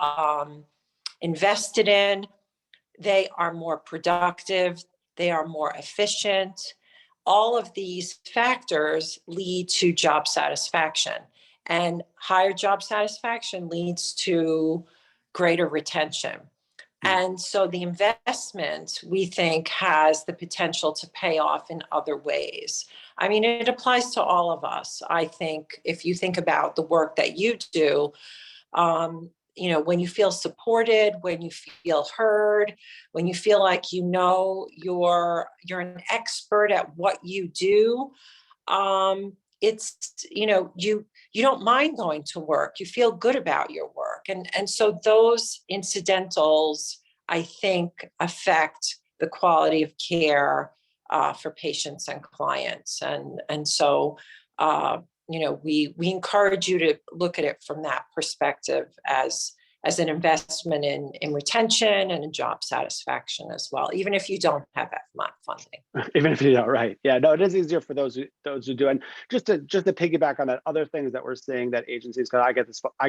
invested in, they are more productive, they are more efficient. All of these factors lead to job satisfaction, and higher job satisfaction leads to greater retention. And so the investment, we think, has the potential to pay off in other ways. I mean, it applies to all of us. I think if you think about the work that you do, when you feel supported, when you feel heard, when you feel like you're an expert at what you do, it's you don't mind going to work. You feel good about your work, and so those incidentals, I think, affect the quality of care for patients and clients, and so. We encourage you to look at it from that perspective as an investment in retention and in job satisfaction as well, even if you don't have FMAP funding. Even if you don't, right? Yeah, no, it is easier for those who do. And just to piggyback on that, other things that we're seeing that agencies, because I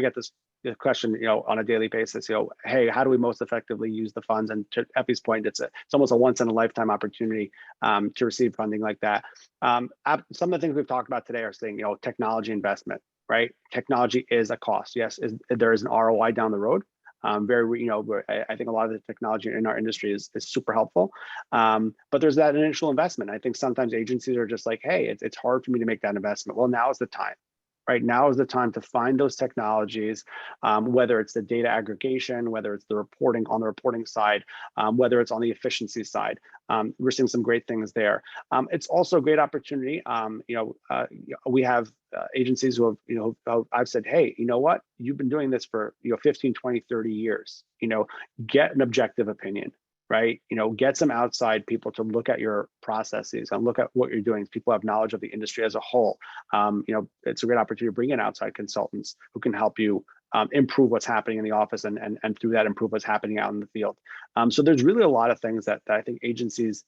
get this question, on a daily basis. Hey, how do we most effectively use the funds? And to Effie's point, it's almost a once in a lifetime opportunity to receive funding like that. Some of the things we've talked about today are saying, technology investment, right? Technology is a cost. Yes, there is an ROI down the road. I think a lot of the technology in our industry is super helpful, but there's that initial investment. I think sometimes agencies are just like, hey, it's hard for me to make that investment. Well, now is the time. Right now is the time to find those technologies, whether it's the data aggregation, whether it's the reporting on the reporting side, whether it's on the efficiency side. We're seeing some great things there. It's also a great opportunity. We have agencies who have, I've said, hey, you know what? You've been doing this for 15, 20, 30 years. Get an objective opinion. Right? Get some outside people to look at your processes and look at what you're doing. People have knowledge of the industry as a whole. It's a great opportunity to bring in outside consultants who can help you improve what's happening in the office and through that improve what's happening out in the field. So there's really a lot of things that I think agencies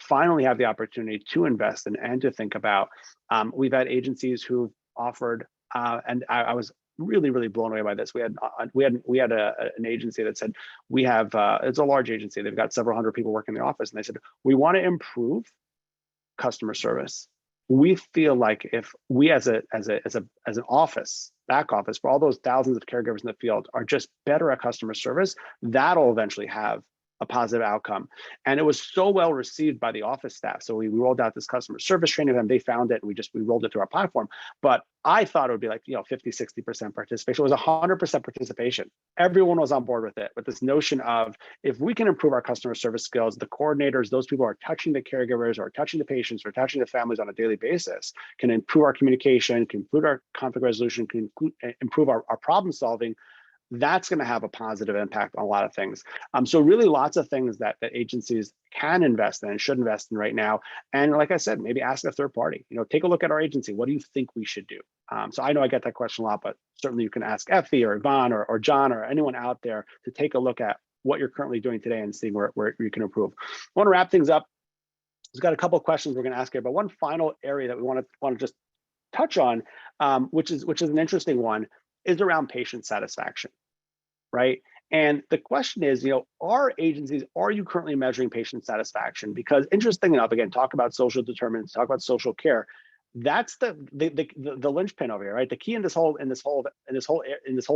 finally have the opportunity to invest in and to think about. We've had agencies who've offered, and I was really, really blown away by this. We had an agency that said, we have it's a large agency. They've got several hundred people working in the office, and they said, we want to improve customer service. We feel like if we as an office, back office, for all those thousands of caregivers in the field are just better at customer service, that'll eventually have a positive outcome. And it was so well received by the office staff. So we rolled out this customer service training, and they found it, and we rolled it through our platform. But I thought it would be like, 50-60% participation. It was 100% participation. Everyone was on board with it, with this notion of, if we can improve our customer service skills, the coordinators, those people who are touching the caregivers or touching the patients or touching the families on a daily basis, can improve our communication, can improve our conflict resolution, can improve our problem solving. That's going to have a positive impact on a lot of things. So really lots of things that agencies can invest in and should invest in right now. And like I said, maybe ask a third party, take a look at our agency. What do you think we should do? So I know I get that question a lot, but certainly you can ask Effie or Yvonne or John or anyone out there to take a look at what you're currently doing today and see where you can improve. I want to wrap things up. We've got a couple of questions we're going to ask here, but one final area that we want to just touch on, which is an interesting one, is around patient satisfaction. Right. And the question is, are you currently measuring patient satisfaction? Because interesting enough, again, talk about social determinants, talk about social care. That's the linchpin over here, right? The key in this whole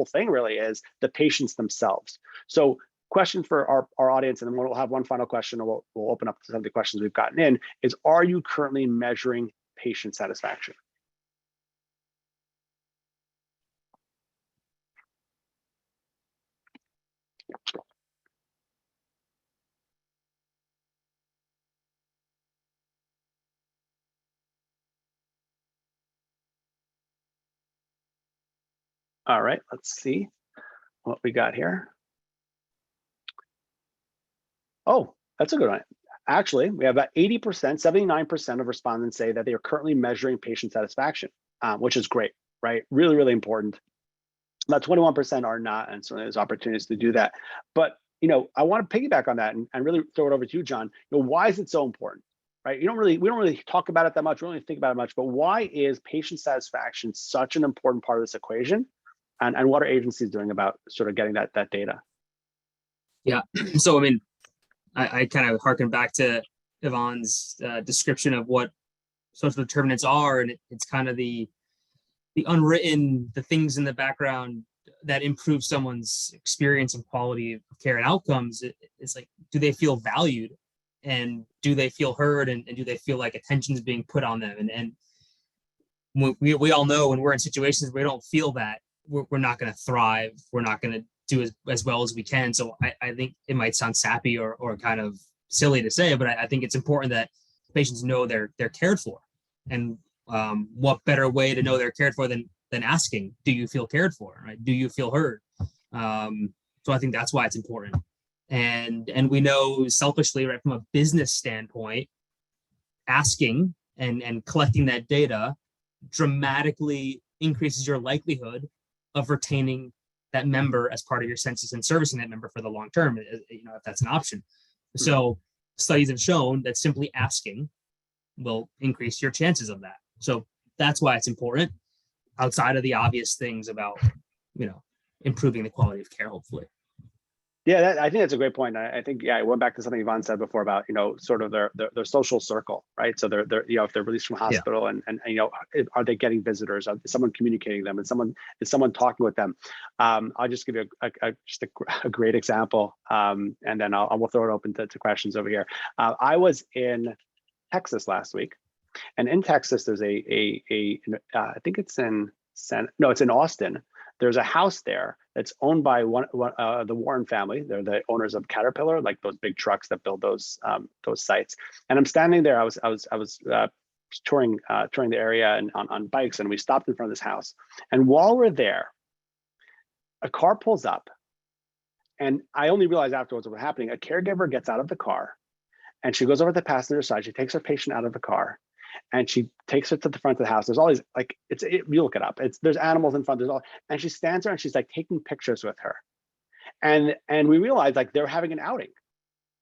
thing really is the patients themselves. So question for our audience, and then we'll have one final question, and we'll open up to some of the questions we've gotten in, is, are you currently measuring patient satisfaction? All right, let's see what we got here. Oh, that's a good one. Actually, we have about 80%, 79% of respondents say that they are currently measuring patient satisfaction, which is great, right? Really, really important. About 21% are not, and so there's opportunities to do that. But I want to piggyback on that and really throw it over to you, John. Why is it so important, right? We don't really talk about it that much. We don't really think about it much. But why is patient satisfaction such an important part of this equation? And what are agencies doing about sort of getting that data? Yeah. So, I mean, I kind of harken back to Yvonne's description of what social determinants are, and it's kind of the unwritten, the things in the background that improve someone's experience and quality of care and outcomes. It's like, do they feel valued, and do they feel heard, and do they feel like attention is being put on them? And we all know when we're in situations where we don't feel that, we're not going to thrive. We're not going to do as well as we can. So I think it might sound sappy or kind of silly to say, but I think it's important that patients know they're cared for. And what better way to know they're cared for than asking, do you feel cared for, right? Do you feel heard? So I think that's why it's important. And we know selfishly, right, from a business standpoint, asking and collecting that data dramatically increases your likelihood of retaining that member as part of your census and servicing that member for the long term, if that's an option. So studies have shown that simply asking will increase your chances of that. So that's why it's important, outside of the obvious things about, improving the quality of care, hopefully. Yeah, I think that's a great point. I think, I went back to something Yvonne said before about, sort of their social circle, right? So they're if they're released from hospital, and are they getting visitors? Is someone communicating them? Is someone talking with them? I'll just give you a great example, and then we'll throw it open to questions over here. I was in Texas last week, and in Texas there's I think it's in Austin. There's a house there that's owned by the Warren family. They're the owners of Caterpillar, like those big trucks that build those sites. And I'm standing there. I was touring the area and on bikes, and we stopped in front of this house. And while we're there, a car pulls up, and I only realized afterwards what was happening. A caregiver gets out of the car, and she goes over to the passenger side. She takes her patient out of the car, and she takes her to the front of the house. There's all these, you look it up. There's animals in front. And she stands there and she's like taking pictures with her. And we realized like they're having an outing,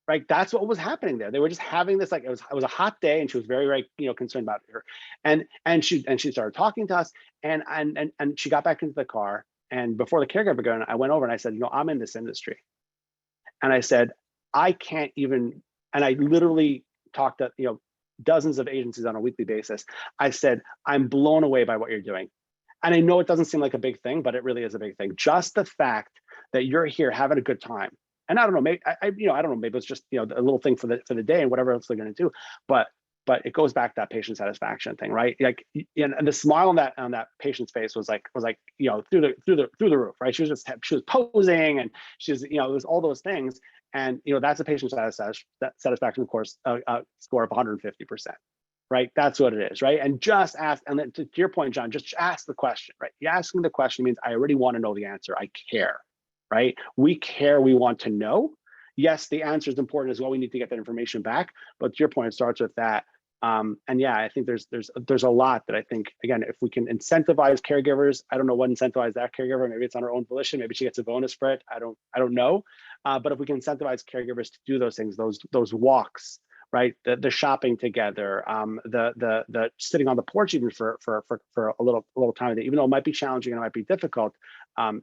right? That's what was happening there. They were just having this, like, it was a hot day, and she was very, very, concerned about her. And she started talking to us, and she got back into the car. And before the caregiver got in, I went over and I said, I'm in this industry. And I said, I can't even, and I literally talked to, dozens of agencies on a weekly basis. I said, I'm blown away by what you're doing. And I know it doesn't seem like a big thing, but it really is a big thing. Just the fact that you're here having a good time, And I don't know, maybe I don't know, maybe it's just, a little thing for the day and whatever else they're going to do. But it goes back to that patient satisfaction thing, right? Like, and the smile on that patient's face was like, through the roof, right? She was posing, and she's, it was all those things. And, that's a patient satisfaction, of course, score of 150%, right? That's what it is, right? And just ask, and then to your point, John, just ask the question, right? You asking the question means I already want to know the answer. I care, right? We care, we want to know. Yes, the answer is important as well. We need to get that information back. But to your point, it starts with that. And yeah, I think there's a lot that I think, again, if we can incentivize caregivers, I don't know what incentivize that caregiver. Maybe it's on her own volition. Maybe she gets a bonus for it. I don't know. But if we can incentivize caregivers to do those things, those walks, right? The shopping together, the sitting on the porch even for a little time, even though it might be challenging and it might be difficult,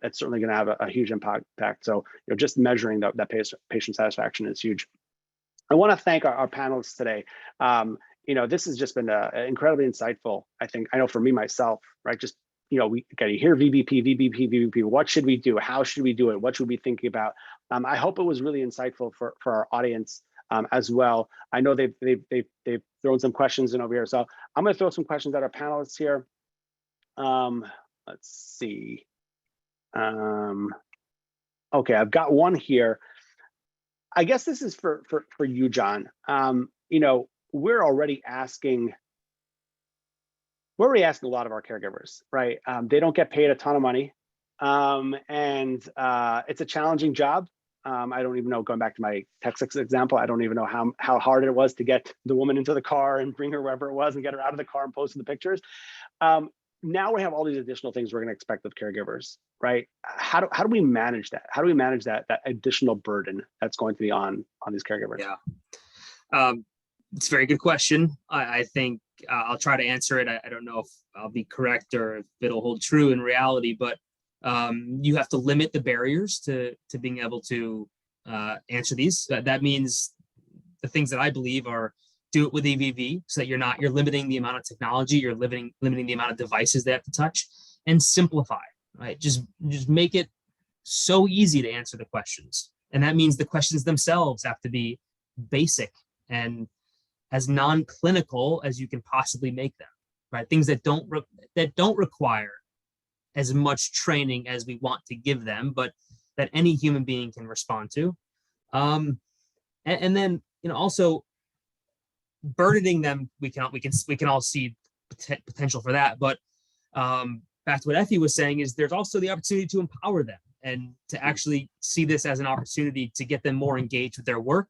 it's certainly going to have a huge impact. So just measuring that patient satisfaction is huge. I want to thank our panelists today. This has just been incredibly insightful. I know for me myself, right? Just we hear VBP. What should we do? How should we do it? What should we be thinking about? I hope it was really insightful for our audience as well. I know they've thrown some questions in over here, so I'm going to throw some questions at our panelists here. Let's see. Okay, I've got one here. I guess this is for you, John. We're already asking a lot of our caregivers, right? They don't get paid a ton of money, and it's a challenging job. I don't even know, going back to my Texas example, I don't even know how hard it was to get the woman into the car and bring her wherever it was and get her out of the car and post the pictures. Now we have all these additional things we're going to expect of caregivers, right? How do we manage that? How do we manage that additional burden that's going to be on these caregivers? Yeah. It's a very good question. I think I'll try to answer it. I don't know if I'll be correct or if it'll hold true in reality, but you have to limit the barriers to being able to answer these. That means the things that I believe are do it with EVV, so that you're limiting the amount of technology, you're limiting the amount of devices they have to touch, and simplify, right? Just make it so easy to answer the questions. And that means the questions themselves have to be basic and as non-clinical as you can possibly make them, right? Things that don't require as much training as we want to give them, but that any human being can respond to. And then also burdening them, we can all see potential for that. But back to what Effie was saying, is there's also the opportunity to empower them and to actually see this as an opportunity to get them more engaged with their work,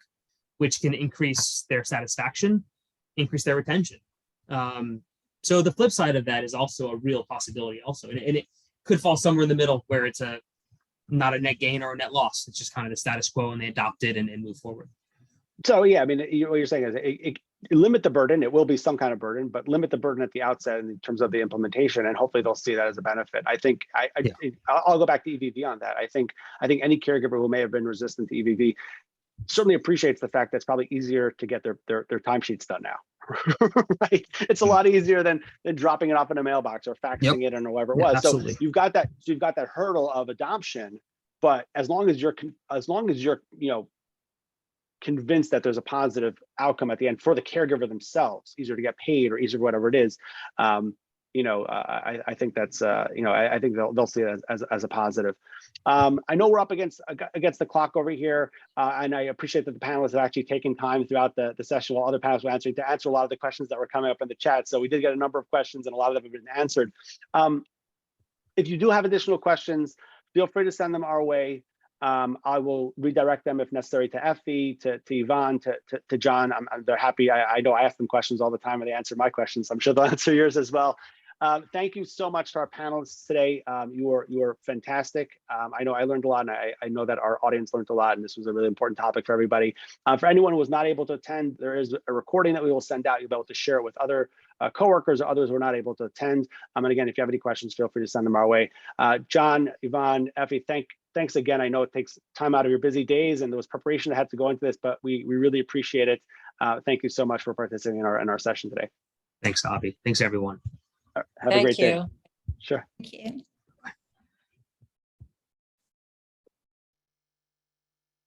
which can increase their satisfaction, increase their retention. So the flip side of that is also a real possibility also. And it could fall somewhere in the middle where it's not a net gain or a net loss. It's just kind of the status quo and they adopt it and move forward. So yeah, I mean, what you're saying is it limit the burden. It will be some kind of burden, but limit the burden at the outset in terms of the implementation, and hopefully they'll see that as a benefit. I think I'll go back to EVV on that. I think any caregiver who may have been resistant to EVV certainly appreciates the fact that it's probably easier to get their timesheets done now. Right? It's a lot easier than dropping it off in a mailbox or faxing it or whatever it was. Absolutely. So you've got that hurdle of adoption, but as long as you're convinced that there's a positive outcome at the end for the caregiver themselves, easier to get paid or easier whatever it is, I think that's I think they'll see it as a positive. I know we're up against the clock over here, and I appreciate that the panelists have actually taken time throughout the session while other panelists were answering to answer a lot of the questions that were coming up in the chat. So we did get a number of questions, and a lot of them have been answered. If you do have additional questions, feel free to send them our way. I will redirect them if necessary to Effie, to Yvonne, to John. They're happy. I know I ask them questions all the time and they answer my questions. I'm sure they'll answer yours as well. Thank you so much to our panelists today. You were fantastic. I know I learned a lot, and I know that our audience learned a lot, and this was a really important topic for everybody. For anyone who was not able to attend, there is a recording that we will send out. You'll be able to share it with other coworkers or others who are not able to attend. And again, if you have any questions, feel free to send them our way. John, Yvonne, Effie, thanks again. I know it takes time out of your busy days, and there was preparation that had to go into this, but we really appreciate it. Thank you so much for participating in our session today. Thanks, Avi. Thanks, everyone. Have a great day. Thank you. Sure. Thank you.